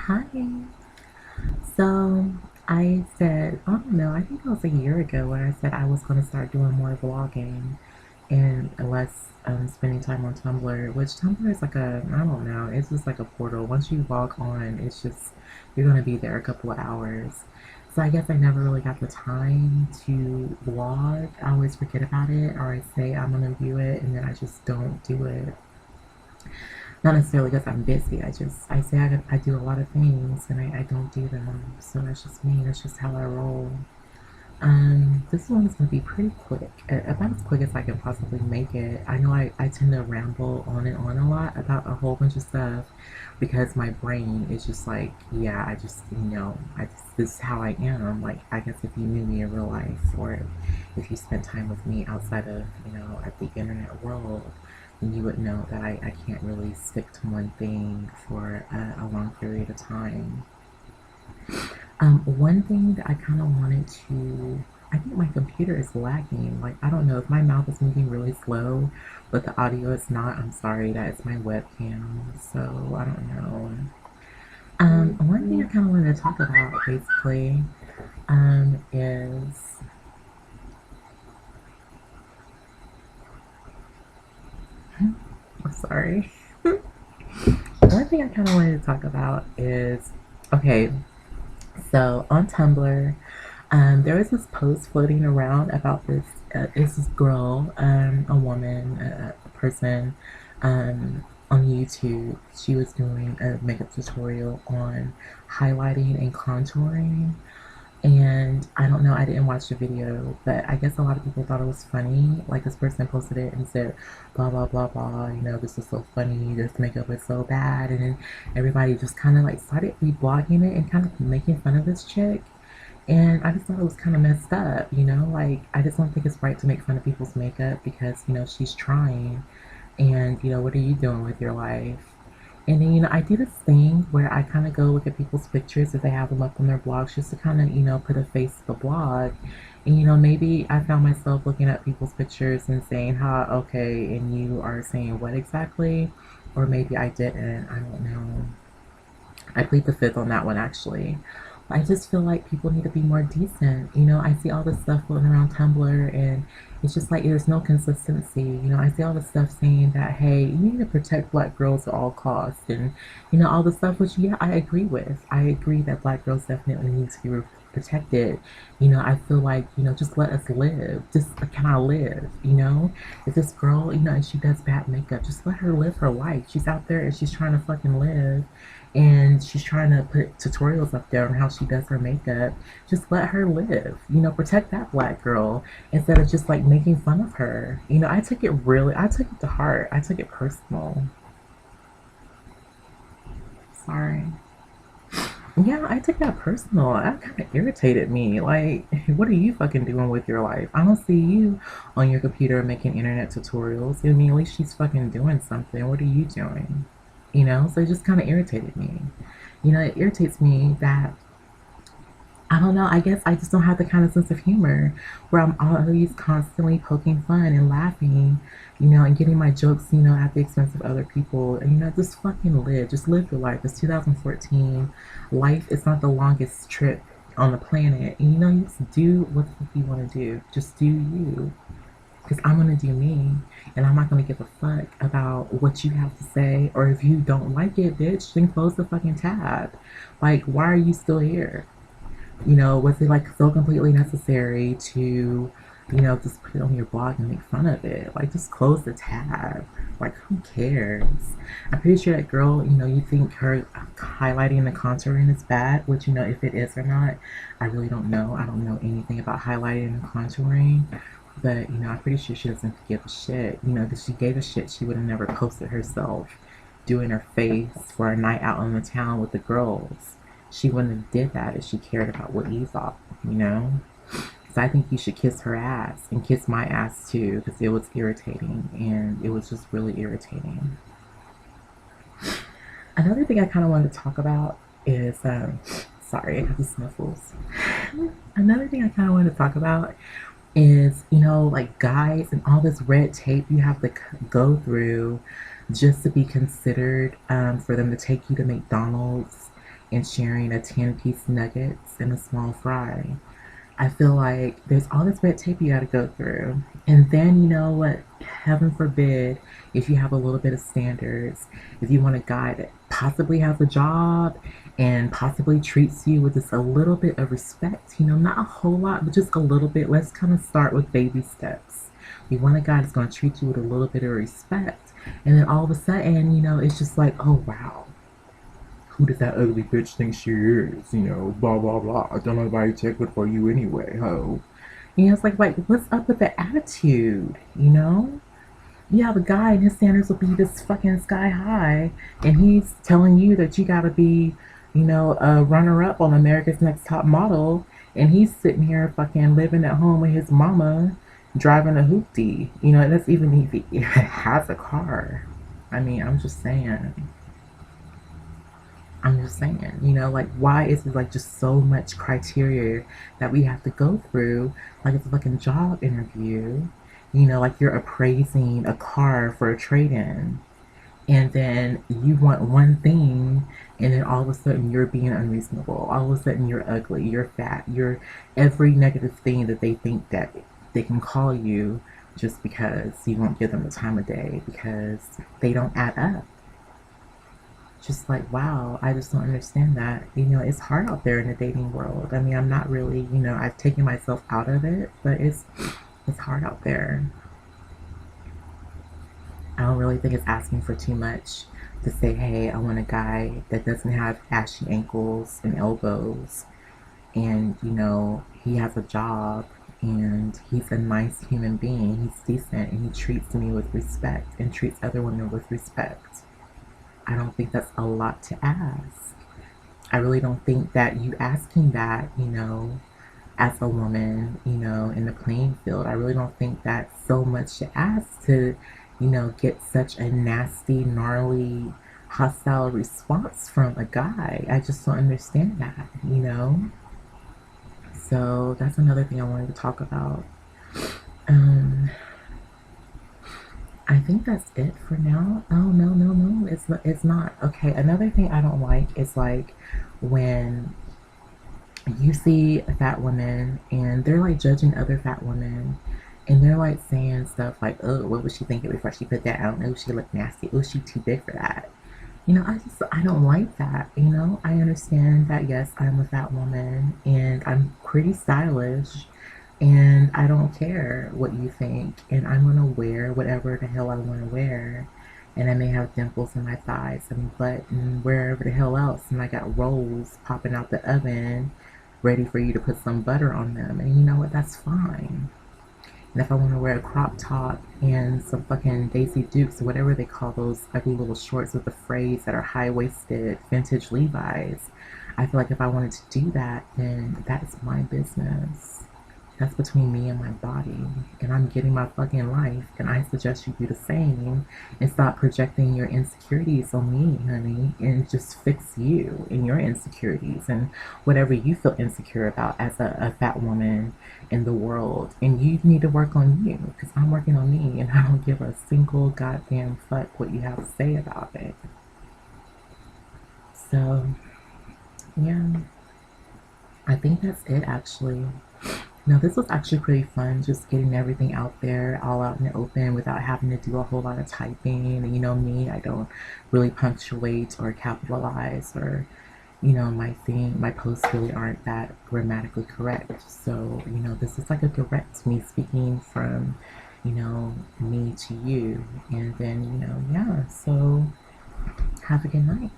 Hi. So I said, I don't know, I think it was a year ago when I said I was going to start doing more vlogging and less spending time on Tumblr, which Tumblr is like I don't know, it's just like a portal. Once you log on, it's just, you're going to be there a couple of hours. So I guess I never really got the time to vlog. I always forget about it, or I say I'm going to view it and then I just don't do it. Not necessarily because I'm busy. I say I do a lot of things and I don't do them. So that's just me. That's just how I roll. This one is going to be pretty quick, about as quick as I can possibly make it. I know I tend to ramble on and on a lot about a whole bunch of stuff because my brain is just like, yeah, this is how I am. Like, I guess if you knew me in real life or if you spent time with me outside of, at the internet world, then you would know that I can't really stick to one thing for a long period of time. One thing that I kind of wanted to, I think my computer is lagging. Like, I don't know if my mouth is moving really slow, but the audio is not. I'm sorry, that is my webcam. So, I don't know. One thing I kind of wanted to talk about basically is, I'm sorry. One thing I kind of wanted to talk about is, okay, so on Tumblr, there was this post floating around about this girl, a woman, a person, on YouTube. She was doing a makeup tutorial on highlighting and contouring. And I don't know, I didn't watch the video, but I guess a lot of people thought it was funny. Like, this person posted it and said, blah, blah, blah, blah, this is so funny, this makeup is so bad. And then everybody just kind of like started reblogging it and kind of making fun of this chick. And I just thought it was kind of messed up, like, I just don't think it's right to make fun of people's makeup because, she's trying. And, what are you doing with your life? And then, I do this thing where I kind of go look at people's pictures if they have them up on their blogs just to kind of, put a face to the blog. And, maybe I found myself looking at people's pictures and saying, huh, okay, and you are saying what exactly? Or maybe I didn't. I don't know. I plead the fifth on that one, actually. I just feel like people need to be more decent. I see all this stuff floating around Tumblr, and it's just like there's no consistency. I see all this stuff saying that, hey, you need to protect black girls at all costs, and all the stuff, which, yeah, I agree with. I agree that black girls definitely need to be protected. I feel like, just let us live. Just, can I live? If this girl, and she does bad makeup, just let her live her life. She's out there and she's trying to fucking live, and she's trying to put tutorials up there on how she does her makeup. Just let her live. Protect that black girl instead of just like making fun of her. I took it to heart. I took it personal. Sorry. Yeah, I took that personal. That kind of irritated me. Like, what are you fucking doing with your life? I don't see you on your computer making internet tutorials. I mean, at least she's fucking doing something. What are you doing? So it just kind of irritated me. It irritates me that, I don't know, I guess I just don't have the kind of sense of humor where I'm always constantly poking fun and laughing, and getting my jokes, at the expense of other people. And, just fucking live. Just live your life. It's 2014. Life is not the longest trip on the planet. And, you just do what the fuck you want to do. Just do you. Because I'm going to do me. And I'm not going to give a fuck about what you have to say. Or if you don't like it, bitch, then close the fucking tab. Like, why are you still here? Was it like so completely necessary to, just put it on your blog and make fun of it? Like, just close the tab. Like, who cares? I'm pretty sure that girl, you think her highlighting the contouring is bad, which, if it is or not, I really don't know. I don't know anything about highlighting and contouring. But, I'm pretty sure she doesn't give a shit. If she gave a shit, she would have never posted herself doing her face for a night out on the town with the girls. She wouldn't have did that if she cared about what you thought, So I think you should kiss her ass and kiss my ass too, because it was irritating, and it was just really irritating. Another thing I kind of wanted to talk about is, sorry, I got the sniffles. Another thing I kind of wanted to talk about is, like, guys and all this red tape you have to go through just to be considered, for them to take you to McDonald's and sharing a 10-piece nuggets and a small fry. I feel like there's all this red tape you got to go through. And then, you know what? Heaven forbid, if you have a little bit of standards, if you want a guy that possibly has a job and possibly treats you with just a little bit of respect, you know, not a whole lot, but just a little bit. Let's kind of start with baby steps. We want a guy that's going to treat you with a little bit of respect. And then all of a sudden, you know, it's just like, oh, wow, who does that ugly bitch think she is? You know, blah blah blah. Don't nobody check it for you anyway, ho. You know, it's like, what's up with the attitude? You know, you have a guy and his standards will be this fucking sky high, and he's telling you that you gotta be, you know, a runner up on America's Next Top Model, and he's sitting here fucking living at home with his mama, driving a hoopty. You know, and that's even if he has a car. I mean, I'm just saying, you know, like, why is it like just so much criteria that we have to go through? Like, it's a fucking job interview, you know, like you're appraising a car for a trade in, and then you want one thing, and then all of a sudden you're being unreasonable. All of a sudden you're ugly, you're fat, you're every negative thing that they think that they can call you just because you won't give them the time of day because they don't add up. Just like, wow, I just don't understand that. You know, it's hard out there in the dating world. I mean, I'm not really, you know, I've taken myself out of it, but it's hard out there. I don't really think it's asking for too much to say, hey, I want a guy that doesn't have ashy ankles and elbows, and you know, he has a job, and he's a nice human being, he's decent, and he treats me with respect and treats other women with respect. I don't think that's a lot to ask. I really don't think that you asking that, you know, as a woman, you know, in the playing field, I really don't think that's so much to ask to, you know, get such a nasty, gnarly, hostile response from a guy. I just don't understand that, you know? So that's another thing I wanted to talk about. Um, I think that's it for now. Oh no, no, no, it's not. Okay, another thing I don't like is like when you see fat women and they're like judging other fat women, and they're like saying stuff like, oh, what was she thinking before she put that on? Oh, she looked nasty. Oh, she too big for that. You know, I don't like that. You know, I understand that yes, I'm a fat woman and I'm pretty stylish, and I don't care what you think, and I'm gonna wear whatever the hell I want to wear, and I may have dimples in my thighs and butt and wherever the hell else, and I got rolls popping out the oven, ready for you to put some butter on them, and you know what? That's fine. And if I want to wear a crop top and some fucking Daisy Dukes or whatever they call those ugly little shorts with the frays that are high waisted vintage Levi's, I feel like if I wanted to do that, then that's my business. That's between me and my body. And I'm getting my fucking life. And I suggest you do the same and stop projecting your insecurities on me, honey. And just fix you and your insecurities and whatever you feel insecure about as a fat woman in the world. And you need to work on you because I'm working on me and I don't give a single goddamn fuck what you have to say about it. So, yeah, I think that's it actually. No, this was actually pretty fun, just getting everything out there, all out in the open without having to do a whole lot of typing. And you know me, I don't really punctuate or capitalize or, you know, my posts really aren't that grammatically correct. So, you know, this is like a direct me speaking from, you know, me to you. And then, you know, yeah, so have a good night.